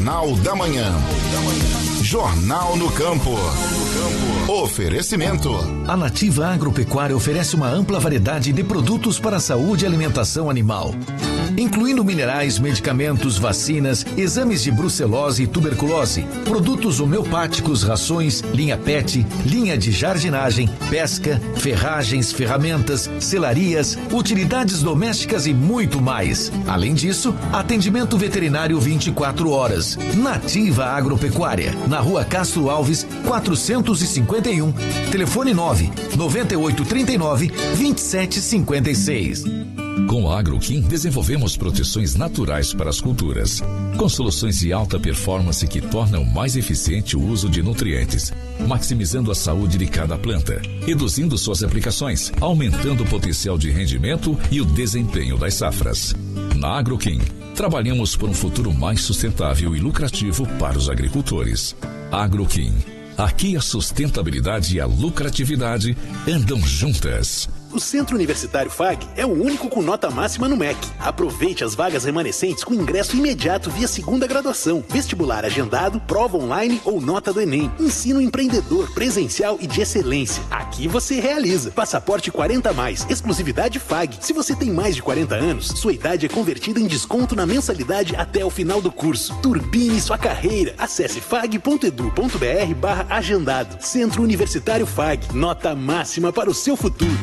Jornal da Manhã. Jornal no Campo. Oferecimento. A Nativa Agropecuária oferece uma ampla variedade de produtos para a saúde e alimentação animal, incluindo minerais, medicamentos, vacinas, exames de brucelose e tuberculose, produtos homeopáticos, rações, linha PET, linha de jardinagem, pesca, ferragens, ferramentas, selarias, utilidades domésticas e muito mais. Além disso, atendimento veterinário 24 horas. Nativa Agropecuária, na Rua Castro Alves, 451, telefone 99839-2756. Com a Agroquim, desenvolvemos proteções naturais para as culturas, com soluções de alta performance que tornam mais eficiente o uso de nutrientes, maximizando a saúde de cada planta, reduzindo suas aplicações, aumentando o potencial de rendimento e o desempenho das safras. Na Agroquim, trabalhamos por um futuro mais sustentável e lucrativo para os agricultores. Agroquim. Aqui a sustentabilidade e a lucratividade andam juntas. O Centro Universitário FAG é o único com nota máxima no MEC. Aproveite as vagas remanescentes com ingresso imediato via segunda graduação, vestibular agendado, prova online ou nota do Enem. Ensino empreendedor, presencial e de excelência. Aqui você realiza. Passaporte 40+, exclusividade FAG. Se você tem mais de 40 anos, sua idade é convertida em desconto na mensalidade até o final do curso. Turbine sua carreira. Acesse fag.edu.br/agendado. Centro Universitário FAG. Nota máxima para o seu futuro.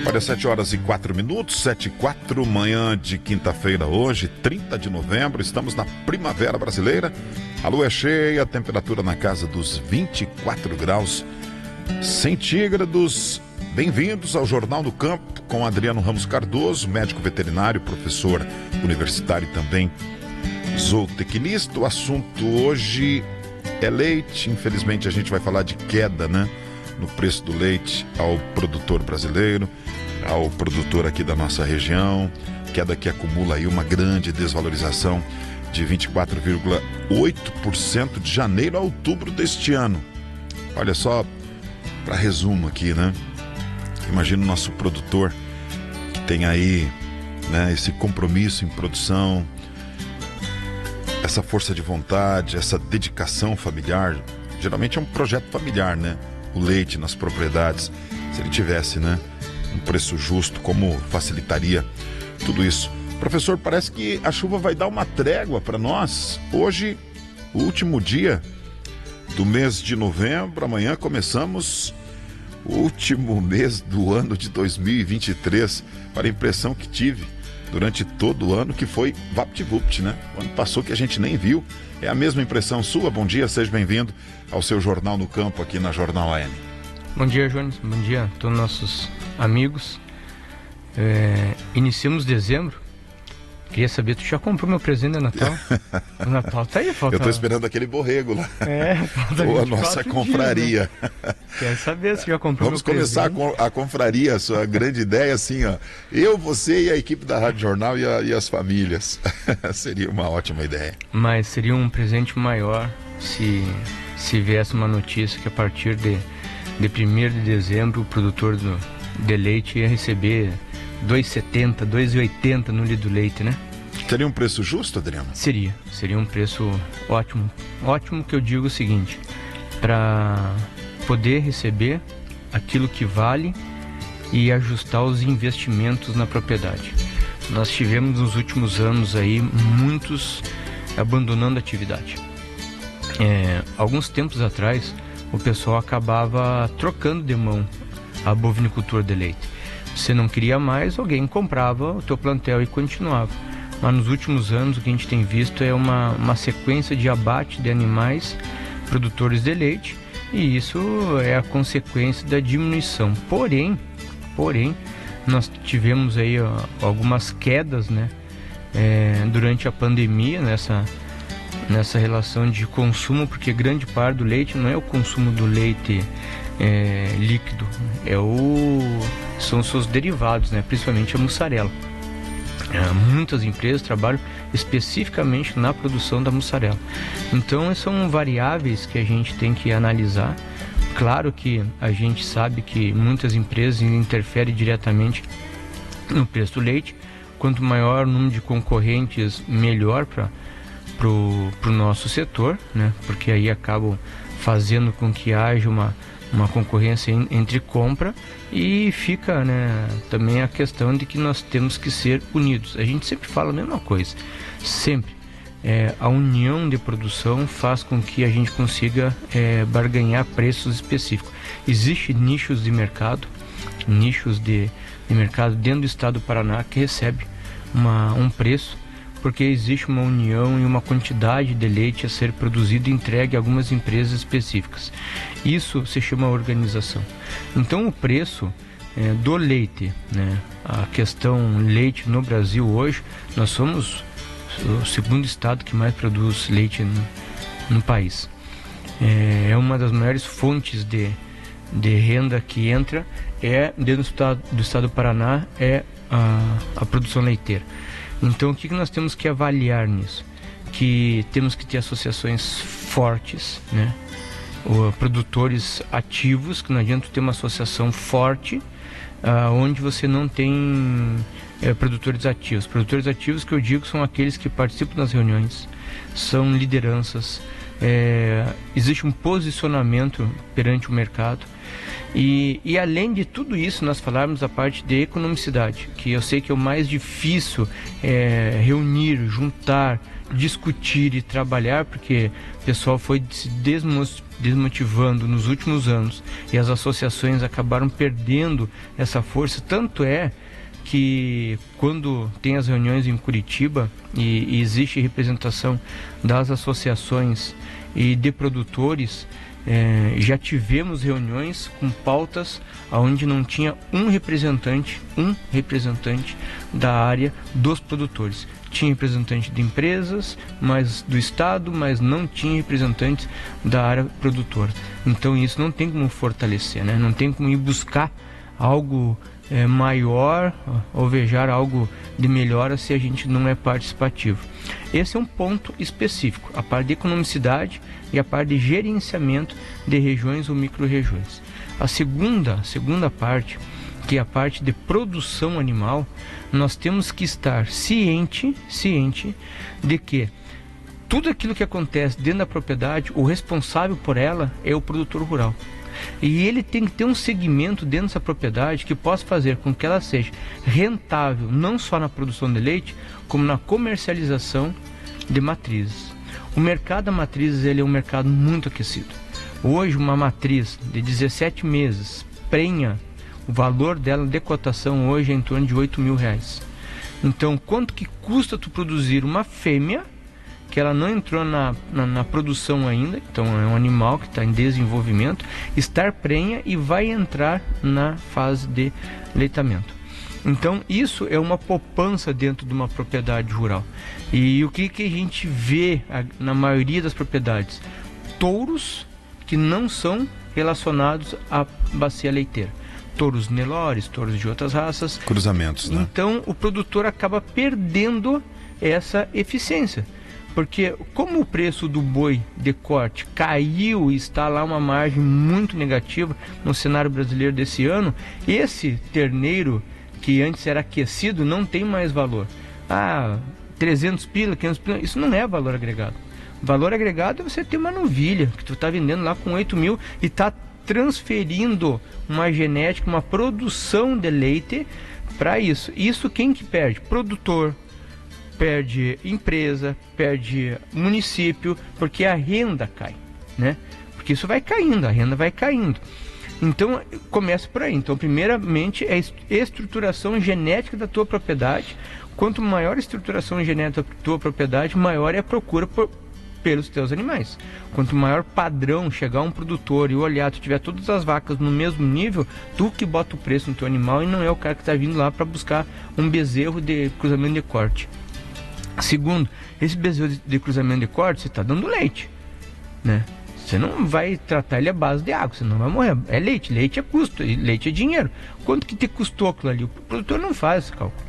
Olha, 7h04, 7h04, manhã de quinta-feira hoje, 30 de novembro, estamos na primavera brasileira. A lua é cheia, a temperatura na casa dos 24 graus centígrados. Bem-vindos ao Jornal do Campo com Adriano Ramos Cardoso, médico veterinário, professor universitário e também zootecnista. O assunto hoje é leite. Infelizmente a gente vai falar de queda, né, no preço do leite ao produtor brasileiro, ao produtor aqui da nossa região, queda que acumula aí uma grande desvalorização de 24,8% de janeiro a outubro deste ano. Olha só, para resumo aqui, né? Imagina o nosso produtor que tem aí, né, esse compromisso em produção, essa força de vontade, essa dedicação familiar. Geralmente é um projeto familiar, né? O leite nas propriedades. Se ele tivesse, né, um preço justo, como facilitaria tudo isso? Professor, parece que a chuva vai dar uma trégua para nós. Hoje, o último dia do mês de novembro. Amanhã começamos o último mês do ano de 2023. Para a impressão que tive durante todo o ano, que foi vapt-vupt, né? O ano passou que a gente nem viu. É a mesma impressão sua? Bom dia, seja bem-vindo ao seu Jornal no Campo aqui na Jornal AM. Bom dia, Jones. Bom dia a todos nossos amigos. Iniciamos dezembro. Queria saber, tu já comprou meu presente de Natal? O Natal tá aí, falta... Eu tô esperando aquele borrego lá. Falta ou a nossa confraria. Dias, né? Quero saber se já comprou Vamos meu começar presente. a confraria, a sua grande ideia, assim, ó. Eu, você e a equipe da Rádio Jornal e as famílias. Seria uma ótima ideia. Mas seria um presente maior se viesse uma notícia que a partir de 1º de dezembro o produtor de leite ia receber R$2,70, R$2,80 no litro do leite, né? Seria um preço justo, Adriano? Seria um preço ótimo. Ótimo, que eu digo o seguinte: para poder receber aquilo que vale e ajustar os investimentos na propriedade. Nós tivemos nos últimos anos aí muitos abandonando a atividade. Alguns tempos atrás o pessoal acabava trocando de mão a bovinicultura de leite. Você não queria mais, alguém comprava o teu plantel e continuava. Mas nos últimos anos o que a gente tem visto é uma sequência de abate de animais produtores de leite, e isso é a consequência da diminuição. Porém, nós tivemos aí algumas quedas, né, durante a pandemia nessa relação de consumo, porque grande parte do leite não é o consumo do leite líquido, são os seus derivados, né? Principalmente a mussarela. Muitas empresas trabalham especificamente na produção da mussarela. Então são variáveis que a gente tem que analisar Claro que a gente sabe que muitas empresas interferem diretamente no preço do leite. Quanto maior o número de concorrentes, melhor para o nosso setor, né? Porque aí acabam fazendo com que haja uma concorrência entre compra, e fica, né, também a questão de que nós temos que ser unidos. A gente sempre fala a mesma coisa, sempre. A união de produção faz com que a gente consiga barganhar preços específicos. Existem nichos de mercado dentro do estado do Paraná que recebe um preço, porque existe uma união e uma quantidade de leite a ser produzido e entregue a algumas empresas específicas. Isso se chama organização. Então o preço do leite, né, a questão leite no Brasil hoje, nós somos o segundo estado que mais produz leite no país. É uma das maiores fontes de renda que entra dentro do estado do Paraná, a produção leiteira. Então o que nós temos que avaliar nisso? Que temos que ter associações fortes, né? Produtores ativos, que não adianta ter uma associação forte onde você não tem produtores ativos. Produtores ativos que eu digo são aqueles que participam das reuniões, são lideranças, existe um posicionamento perante o mercado. E além de tudo isso, nós falarmos a parte de economicidade, que eu sei que é o mais difícil, reunir, juntar, discutir e trabalhar, porque o pessoal foi se desmotivando nos últimos anos e as associações acabaram perdendo essa força. Tanto é que quando tem as reuniões em Curitiba e existe representação das associações e de produtores, já tivemos reuniões com pautas onde não tinha um representante da área dos produtores. Tinha representante de empresas, mas do estado, mas não tinha representantes da área produtora. Então isso não tem como fortalecer, né? Não tem como ir buscar algo maior, alvejar algo de melhora se a gente não é participativo. Esse é um ponto específico, a parte de economicidade e a parte de gerenciamento de regiões ou micro-regiões. A segunda parte, que é a parte de produção animal, nós temos que estar ciente de que tudo aquilo que acontece dentro da propriedade, o responsável por ela é o produtor rural. E ele tem que ter um segmento dentro dessa propriedade que possa fazer com que ela seja rentável, não só na produção de leite, como na comercialização de matrizes. O mercado da matrizes, ele é um mercado muito aquecido. Hoje, uma matriz de 17 meses, prenha, o valor dela de cotação hoje é em torno de R$8.000. Então, quanto que custa tu produzir uma fêmea, que ela não entrou na produção ainda, então é um animal que está em desenvolvimento, estar prenha e vai entrar na fase de leitamento. Então isso é uma poupança dentro de uma propriedade rural. E o que a gente vê na maioria das propriedades? Touros que não são relacionados à bacia leiteira. Touros Nelores, touros de outras raças. Cruzamentos, né? Então o produtor acaba perdendo essa eficiência. Porque como o preço do boi de corte caiu e está lá uma margem muito negativa no cenário brasileiro desse ano, esse terneiro que antes era aquecido não tem mais valor. 300 pila, 500 pila, isso não é valor agregado. Valor agregado é você ter uma novilha que tu está vendendo lá com 8.000 e está transferindo uma genética, uma produção de leite para isso. Isso quem que perde? Produtor. Perde empresa, perde município, porque a renda cai, né? Porque isso vai caindo, a renda vai caindo. Então, começa por aí. Então, primeiramente, é a estruturação genética da tua propriedade. Quanto maior a estruturação genética da tua propriedade, maior é a procura pelos teus animais. Quanto maior padrão chegar um produtor e olhar, tu tiver todas as vacas no mesmo nível, tu que bota o preço no teu animal e não é o cara que está vindo lá para buscar um bezerro de cruzamento de corte. Segundo, esse bezerro de cruzamento de corte, você está dando leite, né? Você não vai tratar ele à base de água, você não vai morrer. É leite, leite é custo, leite é dinheiro. Quanto que te custou aquilo ali? O produtor não faz esse cálculo.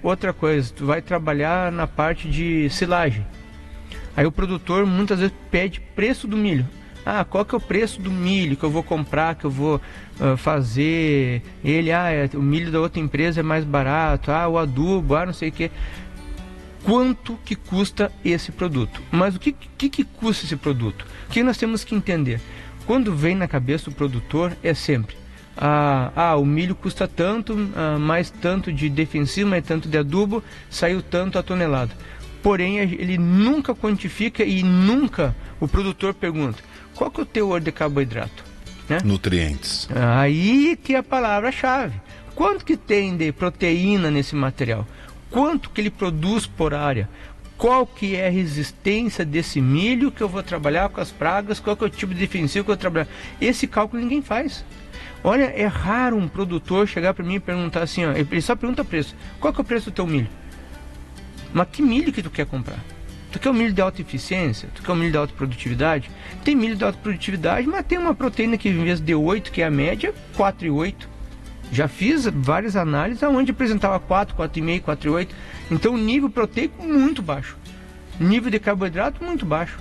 Outra coisa, tu vai trabalhar na parte de silagem. Aí o produtor muitas vezes pede preço do milho. Qual que é o preço do milho que eu vou comprar, que eu vou fazer? O milho da outra empresa é mais barato, o adubo, não sei o que. Quanto que custa esse produto? Mas o que custa esse produto? O que nós temos que entender? Quando vem na cabeça do produtor, é sempre o milho custa tanto, mais tanto de defensivo, mais tanto de adubo, saiu tanto a tonelada. Porém, ele nunca quantifica e nunca o produtor pergunta qual que é o teor de carboidrato, né? Nutrientes. Aí que é a palavra-chave. Quanto que tem de proteína nesse material? Quanto que ele produz por área? Qual que é a resistência desse milho que eu vou trabalhar com as pragas? Qual que é o tipo de defensivo que eu vou trabalhar? Esse cálculo ninguém faz. Olha, é raro um produtor chegar para mim e perguntar assim, ele só pergunta preço. Qual que é o preço do teu milho? Mas que milho que tu quer comprar? Tu quer um milho de alta eficiência? Tu quer um milho de alta produtividade? Tem milho de alta produtividade, mas tem uma proteína que em vez de 8, que é a média, 4,8. Já fiz várias análises onde apresentava 4, 4,5, 4,8. Então o nível proteico muito baixo. Nível de carboidrato muito baixo.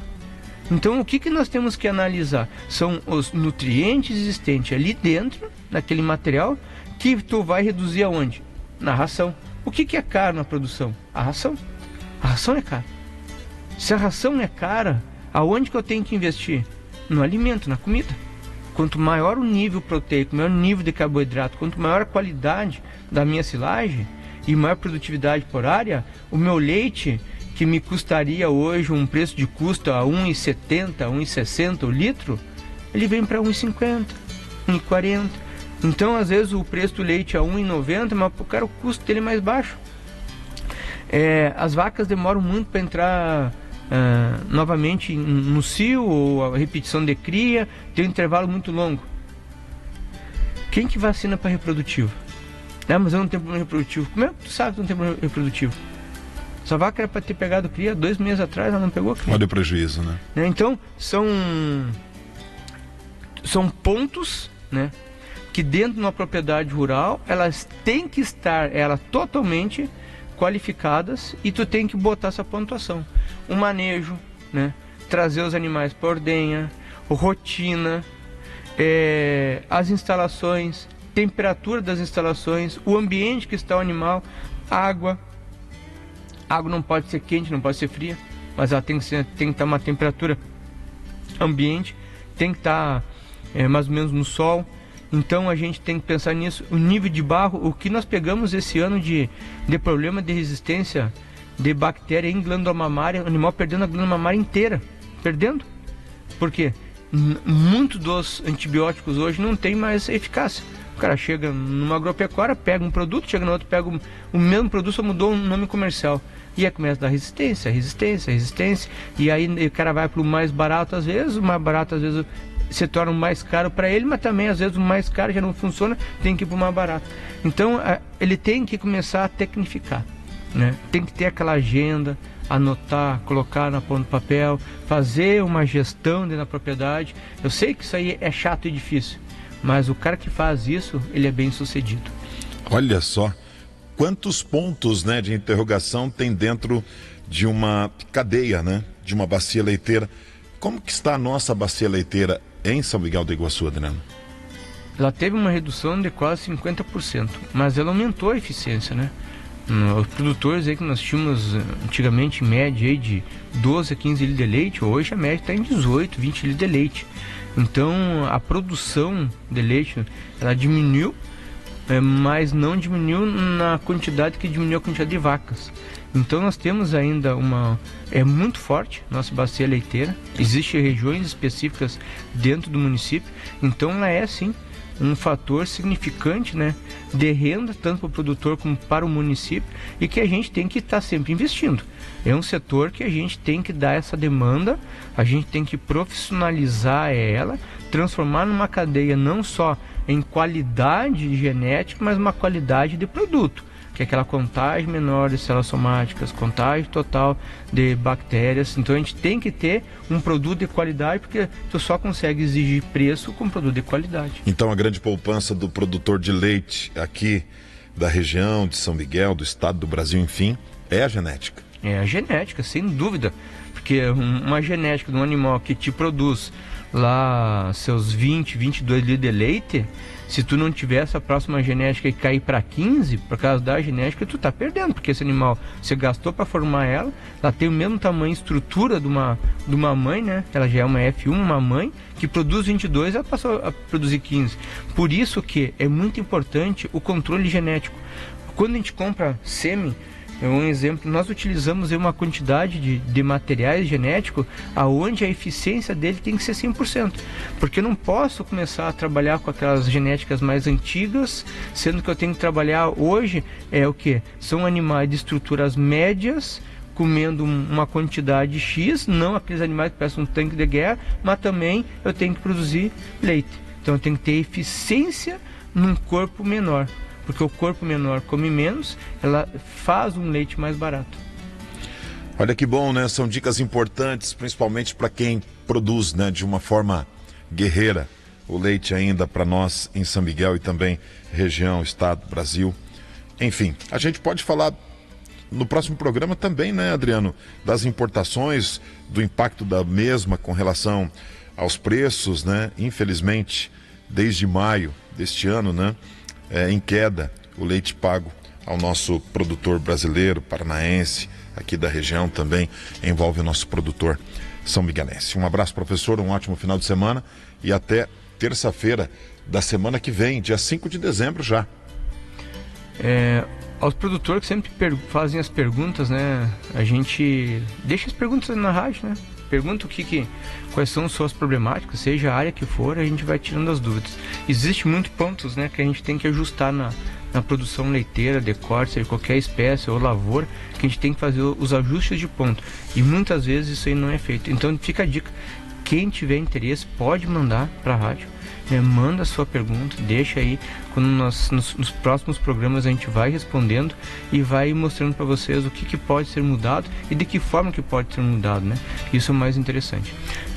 Então o que nós temos que analisar? São os nutrientes existentes ali dentro, naquele material, que tu vai reduzir aonde? Na ração. O que é caro na produção? A ração. A ração é cara. Se a ração é cara, aonde que eu tenho que investir? No alimento, na comida. Quanto maior o nível proteico, maior o nível de carboidrato, quanto maior a qualidade da minha silagem e maior produtividade por área, o meu leite, que me custaria hoje um preço de custo a R$ 1,70, R$ 1,60 o litro, ele vem para R$ 1,50, R$ 1,40. Então, às vezes, o preço do leite é R$ 1,90, mas o custo dele é mais baixo. As vacas demoram muito para entrar novamente no cio, ou a repetição de cria, tem um intervalo muito longo. Quem que vacina para reprodutivo? Mas eu não tenho problema reprodutivo. Como é que tu sabe que tu não tem problema reprodutivo? Essa vaca era para ter pegado cria 2 meses atrás, ela não pegou cria. Olha o prejuízo, né? Então, são pontos, né, que dentro de uma propriedade rural, elas têm que estar totalmente qualificadas e tu tem que botar essa pontuação. O manejo, né, trazer os animais para ordenha, rotina, as instalações, temperatura das instalações, o ambiente que está o animal, água. A água não pode ser quente, não pode ser fria, mas ela tem que estar uma temperatura ambiente, tem que estar mais ou menos no sol. Então a gente tem que pensar nisso. O nível de barro, o que nós pegamos esse ano de problema de resistência de bactéria em glândula mamária, o animal perdendo a glândula mamária inteira, perdendo. Por quê? Muitos dos antibióticos hoje não tem mais eficácia. O cara chega numa agropecuária, pega um produto, chega no outro, pega o mesmo produto, só mudou o nome comercial. E aí começa a dar resistência. E aí o cara vai para o mais barato às vezes, o mais barato às vezes se torna mais caro para ele, mas também às vezes o mais caro já não funciona, tem que ir para o mais barato. Então ele tem que começar a tecnificar, né? Tem que ter aquela agenda, anotar, colocar na ponta do papel, fazer uma gestão dentro da propriedade. Eu sei que isso aí é chato e difícil, mas o cara que faz isso, ele é bem sucedido. Olha só, quantos pontos, né, de interrogação tem dentro de uma cadeia, né, de uma bacia leiteira. Como que está a nossa bacia leiteira em São Miguel do Iguaçu, Adriano? Ela teve uma redução de quase 50%, mas ela aumentou a eficiência, né? Os produtores aí que nós tínhamos antigamente em média aí de 12 a 15 litros de leite, hoje a média está em 18, 20 litros de leite. Então a produção de leite, ela diminuiu, mas não diminuiu na quantidade que diminuiu a quantidade de vacas. Então nós temos ainda é muito forte nossa bacia leiteira. Existem regiões específicas dentro do município, então ela é sim um fator significante, né, de renda, tanto para o produtor como para o município, e que a gente tem que estar sempre investindo. É um setor que a gente tem que dar essa demanda, a gente tem que profissionalizar ela, transformar numa cadeia não só em qualidade genética, mas uma qualidade de produto, que é aquela contagem menor de células somáticas, contagem total de bactérias. Então a gente tem que ter um produto de qualidade, porque tu só consegue exigir preço com produto de qualidade. Então a grande poupança do produtor de leite aqui da região de São Miguel, do estado do Brasil, enfim, é a genética. É a genética, sem dúvida, porque uma genética de um animal que te produz lá seus 20, 22 litros de leite, se tu não tiver essa próxima genética e cair para 15, por causa da genética, tu tá perdendo, porque esse animal, você gastou para formar ela tem o mesmo tamanho e estrutura de uma mãe, né? Ela já é uma F1, uma mãe, que produz 22, ela passou a produzir 15. Por isso que é muito importante o controle genético. Quando a gente compra sêmen, um exemplo, nós utilizamos uma quantidade de materiais genéticos aonde a eficiência dele tem que ser 100%, porque eu não posso começar a trabalhar com aquelas genéticas mais antigas, sendo que eu tenho que trabalhar hoje, o que? São animais de estruturas médias, comendo uma quantidade X, não aqueles animais que parecem um tanque de guerra, mas também eu tenho que produzir leite. Então eu tenho que ter eficiência num corpo menor. Porque o corpo menor come menos, ela faz um leite mais barato. Olha que bom, né? São dicas importantes, principalmente para quem produz, né, de uma forma guerreira o leite ainda para nós em São Miguel e também região, estado, Brasil. Enfim, a gente pode falar no próximo programa também, né, Adriano, das importações, do impacto da mesma com relação aos preços, né? Infelizmente, desde maio deste ano, né? Em queda o leite pago ao nosso produtor brasileiro, paranaense, aqui da região também, envolve o nosso produtor são miguelense. Um abraço, professor, um ótimo final de semana e até terça-feira da semana que vem, dia 5 de dezembro já. Aos produtores que sempre fazem as perguntas, né? A gente deixa as perguntas na rádio, né? Pergunta quais são suas problemáticas, seja a área que for, a gente vai tirando as dúvidas. Existem muitos pontos, né, que a gente tem que ajustar na produção leiteira, de corte, seja qualquer espécie ou lavoura, que a gente tem que fazer os ajustes de ponto. E muitas vezes isso aí não é feito. Então fica a dica, quem tiver interesse pode mandar para a rádio, né, manda a sua pergunta, deixa aí, quando nos próximos programas a gente vai respondendo e vai mostrando para vocês o que pode ser mudado e de que forma que pode ser mudado, né? Isso é o mais interessante.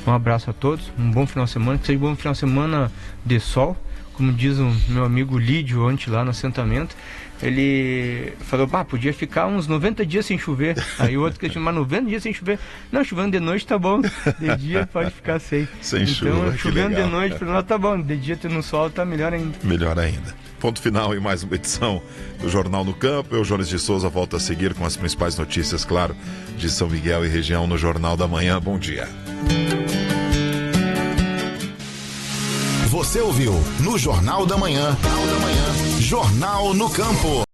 Um abraço a todos, um bom final de semana, que seja um bom final de semana de sol, como diz o meu amigo Lídio ontem lá no assentamento. Ele falou, podia ficar uns 90 dias sem chover. Aí o outro questionou, mas 90 dias sem chover? Não, chovendo de noite tá bom, de dia pode ficar sem chuva. Então, chovendo de noite para nós tá bom, de dia tendo sol tá melhor ainda. Melhor ainda. Ponto final em mais uma edição do Jornal no Campo. Eu, Jones de Souza, volto a seguir com as principais notícias, claro, de São Miguel e região no Jornal da Manhã. Bom dia. Você ouviu no Jornal da Manhã. Jornal no Campo.